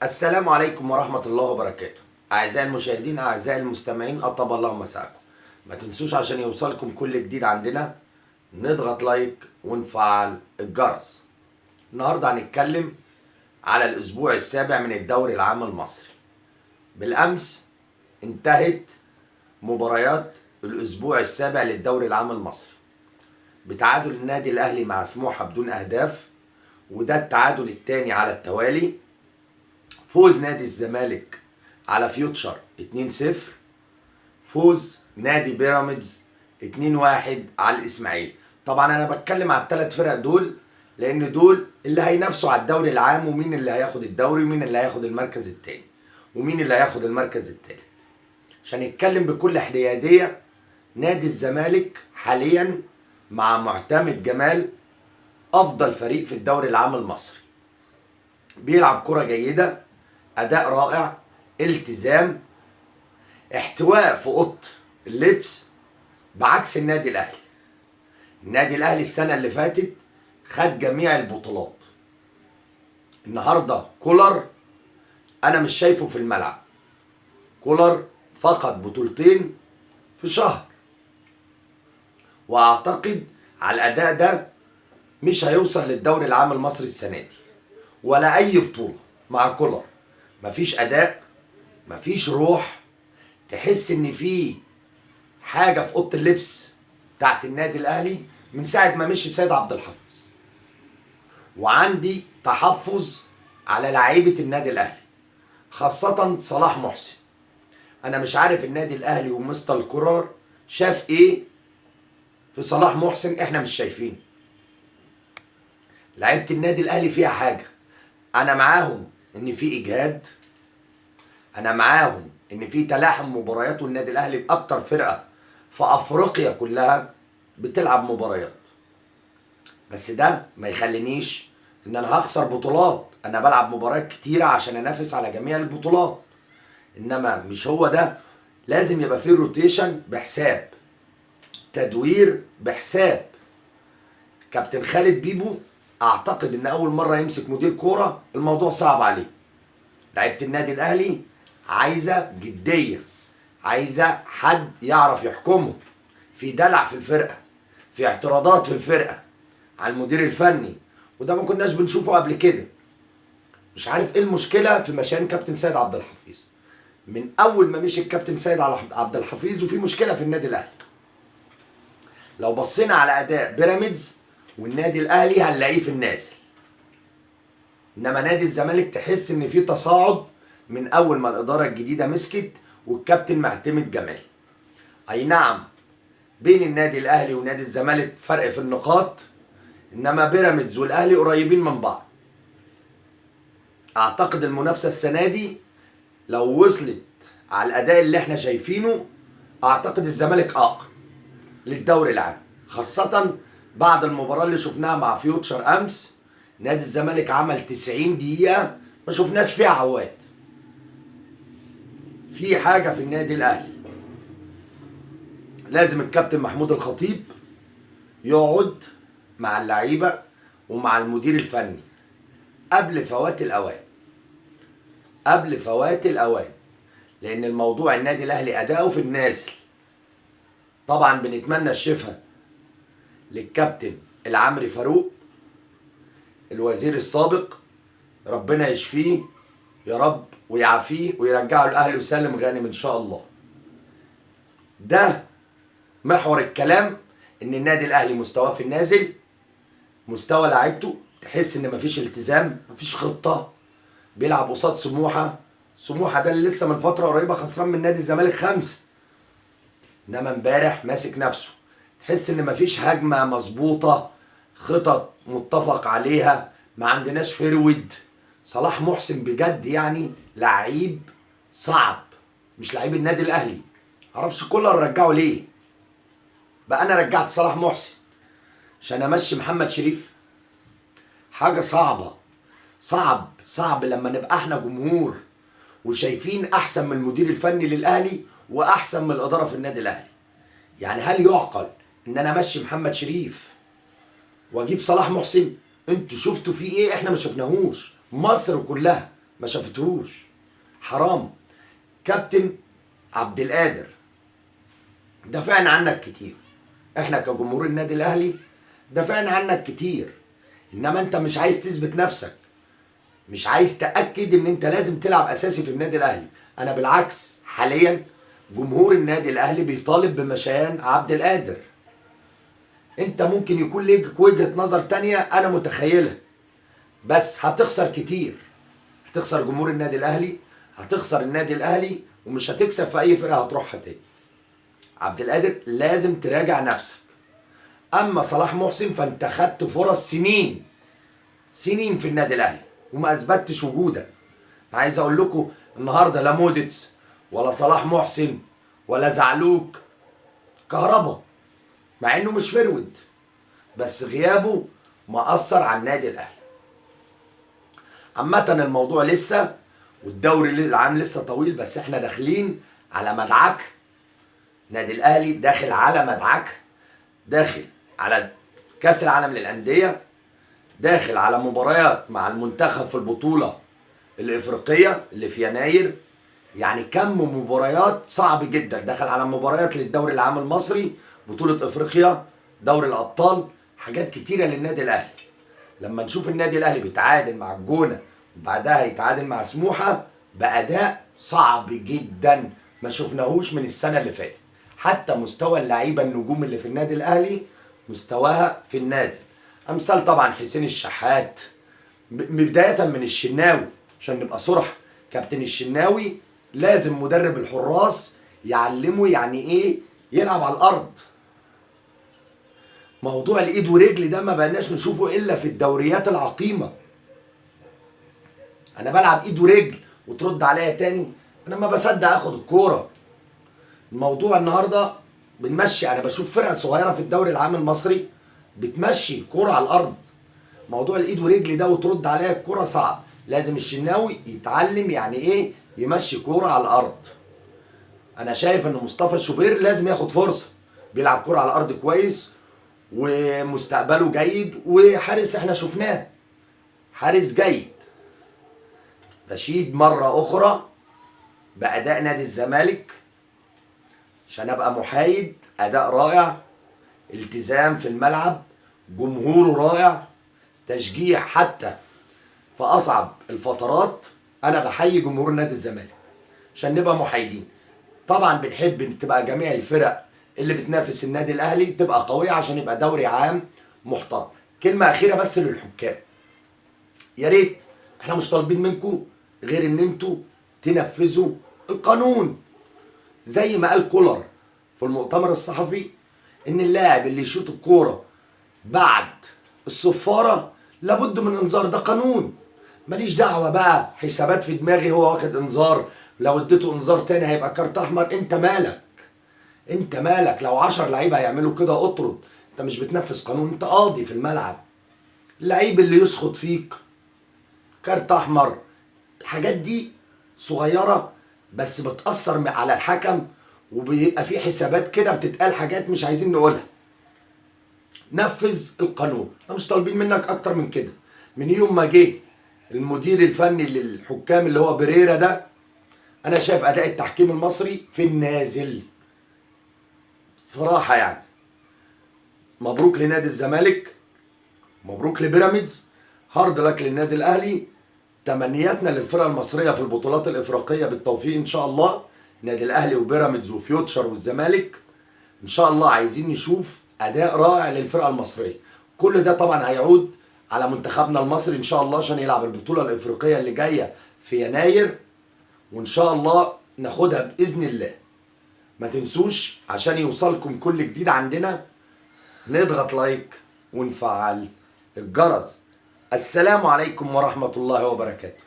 السلام عليكم ورحمة الله وبركاته. أعزائي المشاهدين، أعزائي المستمعين، أطاب الله مساءكم. ما تنسوش عشان يوصلكم كل جديد عندنا نضغط لايك ونفعل الجرس. النهاردة هنتكلم على الأسبوع السابع من الدوري العام المصري. بالأمس انتهت مباريات الأسبوع السابع للدوري العام المصري بتعادل النادي الأهلي مع سموحة بدون أهداف، وده التعادل الثاني على التوالي. فوز نادي الزمالك على فيوتشر 2-0. فوز نادي بيراميدز 2-1 على الاسماعيلي. طبعا انا بتكلم على الثلاث فرق دول لان دول اللي هينافسوا على الدوري العام، ومين اللي هياخد الدوري ومين اللي هياخد المركز الثاني ومين اللي هياخد المركز الثالث. عشان نتكلم بكل حياديه، نادي الزمالك حاليا مع معتمد جمال افضل فريق في الدوري العام المصري. بيلعب كرة جيدة، اداء رائع، التزام، احتواء في اوضه اللبس، بعكس النادي الاهلي. النادي الاهلي السنه اللي فاتت خد جميع البطولات. النهارده كولر انا مش شايفه في الملعب. كولر فقد بطولتين في شهر، واعتقد على الاداء ده مش هيوصل للدوري العام المصري السنه دي ولا اي بطوله. مع كولر مفيش اداء، مفيش روح، تحس ان في حاجه في اوضه اللبس بتاعت النادي الاهلي من ساعه ما مشي سيد عبد الحفيظ. وعندي تحفظ على لعيبه النادي الاهلي، خاصه صلاح محسن. انا مش عارف النادي الاهلي ومستر كولر شاف ايه في صلاح محسن احنا مش شايفين. لعيبه النادي الاهلي فيها حاجه. انا معاهم ان في اجهاد، انا معاهم ان في تلاحم مباريات، والنادي الاهلي باكتر فرقه في افريقيا كلها بتلعب مباريات. بس ده ما يخلينيش ان انا هخسر بطولات. انا بلعب مباريات كتيره عشان انافس على جميع البطولات، انما مش هو ده. لازم يبقى فيه روتيشن بحساب، تدوير بحساب. كابتن خالد بيبو اعتقد ان اول مره يمسك مدير كوره الموضوع صعب عليه. لعيبه النادي الاهلي عايزه جديه، عايزه حد يعرف يحكمه. في دلع في الفرقه، في اعتراضات في الفرقه على المدير الفني، وده ما كناش بنشوفه قبل كده. مش عارف ايه المشكله في مشان كابتن سيد عبد الحفيظ. من اول ما مشي الكابتن سيد عبد الحفيظ وفي مشكله في النادي الاهلي. لو بصينا على اداء بيراميدز والنادي الاهلي هنلاقيه في النازل، انما نادي الزمالك تحس ان في تصاعد من اول ما الاداره الجديده مسكت والكابتن معتمد جمال. اي نعم، بين النادي الاهلي ونادي الزمالك فرق في النقاط، انما بيراميدز والاهلي قريبين من بعض. اعتقد المنافسه السنه دي لو وصلت على الاداء اللي احنا شايفينه، اعتقد الزمالك اقرب للدوري العام، خاصه بعد المباراه اللي شفناها مع فيوتشر امس. نادي الزمالك عمل 90 دقيقه ما شفناش فيها عواد. في حاجه في النادي الاهلي لازم الكابتن محمود الخطيب يقعد مع اللعيبه ومع المدير الفني قبل فوات الاوان، قبل فوات الاوان. لان الموضوع النادي الاهلي اداؤه في النازل. طبعا بنتمنى الشفاء للكابتن العمري فاروق الوزير السابق، ربنا يشفيه يا رب ويعافيه ويرجعه الاهلي وسالم غانم ان شاء الله. ده محور الكلام، ان النادي الاهلي مستواه في النازل، مستوى لعيبته تحس ان مفيش التزام، مفيش خطه. بيلعب قصاد سموحه ده اللي لسه من فتره قريبه خسران من نادي الزمالك 5، انما امبارح ماسك نفسه. تحس ان مفيش هجمه مظبوطه، خطط متفق عليها، ما عندناش فيرود. صلاح محسن بجد يعني لعيب صعب، مش لعيب النادي الاهلي. معرفش كولر رجعه ليه. بقى انا رجعت صلاح محسن عشان امشي محمد شريف؟ حاجه صعبه. صعب لما نبقى احنا جمهور وشايفين احسن من المدير الفني للاهلي واحسن من الاداره في النادي الاهلي. يعني هل يعقل ان انا امشي محمد شريف واجيب صلاح محسن؟ انتوا شفتوا فيه ايه احنا ما شفناهوش؟ مصر كلها ما شافتهوش. حرام. كابتن عبد القادر دافعنا عنك كتير، احنا كجمهور النادي الاهلي دافعنا عنك كتير، انما انت مش عايز تثبت نفسك، مش عايز تأكد ان انت لازم تلعب اساسي في النادي الاهلي. انا بالعكس حاليا جمهور النادي الاهلي بيطالب بمشيان عبد القادر. انت ممكن يكون ليك وجهة نظر تانية انا متخيلها، بس هتخسر كتير، هتخسر جمهور النادي الاهلي، هتخسر النادي الاهلي، ومش هتكسب في اي فرقة هتروحها تاني. عبد القادر لازم تراجع نفسك. اما صلاح محسن فانت خدت فرص سنين في النادي الاهلي وما اثبتش وجودك. عايز اقول لكم النهارده لا موديتس ولا صلاح محسن ولا زعلوك، كهربا مع انه مش فرود، بس غيابه مأثر على النادي الاهلي. عامة الموضوع لسه والدوري العام لسه طويل، بس احنا داخلين على مدعكة. النادي الاهلي داخل على مدعكة، داخل على كاس العالم للأندية، داخل على مباريات مع المنتخب في البطولة الإفريقية اللي في يناير. يعني كم مباريات صعب جدا، داخل على مباريات للدوري العام المصري، بطولة إفريقيا، دوري الأبطال، حاجات كتيرة للنادي الأهلي. لما نشوف النادي الأهلي بيتعادل مع الجونة وبعدها يتعادل مع سموحة بأداء صعب جدا ما شفناهوش من السنة اللي فاتت. حتى مستوى اللعيبة النجوم اللي في النادي الأهلي مستواها في النازل. أمثال طبعا حسين الشحات، بداية من الشناوي عشان نبقى صرح. كابتن الشناوي لازم مدرب الحراس يعلمه يعني ايه يلعب على الارض. موضوع الايد ورجل ده ما بقناش نشوفه الا في الدوريات العقيمة. انا بلعب ايد ورجل وترد عليا تاني، انا ما بصدق اخد الكورة. الموضوع النهاردة بنمشي، انا بشوف فرقة صغيرة في الدوري العام المصري بتمشي كورة على الارض. موضوع الايد ورجل ده وترد عليا الكورة صعب. لازم الشناوي يتعلم يعني ايه يمشي كورة على الارض. انا شايف ان مصطفى شوبير لازم ياخد فرصة، بيلعب كورة على الارض كويس ومستقبله جيد، وحارس احنا شفناه حارس جيد. بشيد مرة اخرى بأداء نادي الزمالك عشان ابقى محايد، اداء رائع، التزام في الملعب، جمهوره رائع، تشجيع حتى في اصعب الفترات. انا بحيي جمهور نادي الزمالك عشان نبقى محايدين. طبعا بنحب ان تبقى جميع الفرق اللي بتنافس النادي الاهلي تبقى قويه عشان يبقى دوري عام محترم. كلمه اخيره بس للحكام، يا ريت احنا مش طالبين منكم غير ان انتوا تنفذوا القانون زي ما قال كولر في المؤتمر الصحفي، ان اللاعب اللي يشوط الكوره بعد الصفاره لابد من انذار. ده قانون، ماليش دعوه بقى حسابات في دماغي هو واخد انذار، لو اديته انذار تاني هيبقى كارت احمر. انت مالك؟ انت مالك؟ لو 10 لعيبه هيعملوا كده اطرد. انت مش بتنفذ قانون، انت قاضي في الملعب. اللعيب اللي يسخط فيك كارت احمر. الحاجات دي صغيره بس بتاثر على الحكم، وبيبقى في حسابات كده بتتقال حاجات مش عايزين نقولها. نفذ القانون، احنا مش طالبين منك اكتر من كده. من يوم ما جه المدير الفني للحكام اللي هو بريرا ده، انا شايف اداء التحكيم المصري في النازل صراحه. يعني مبروك لنادي الزمالك، مبروك لبيراميدز، هارد لك للنادي الاهلي. تمنياتنا للفرقه المصريه في البطولات الافريقيه بالتوفيق ان شاء الله. النادي الاهلي وبيراميدز وفيوتشر والزمالك ان شاء الله عايزين نشوف اداء رائع للفرقه المصريه. كل ده طبعا هيعود على منتخبنا المصري ان شاء الله عشان يلعب البطوله الافريقيه اللي جايه في يناير، وان شاء الله ناخدها باذن الله. ما تنسوش عشان يوصلكم كل جديد عندنا نضغط لايك ونفعل الجرس. السلام عليكم ورحمة الله وبركاته.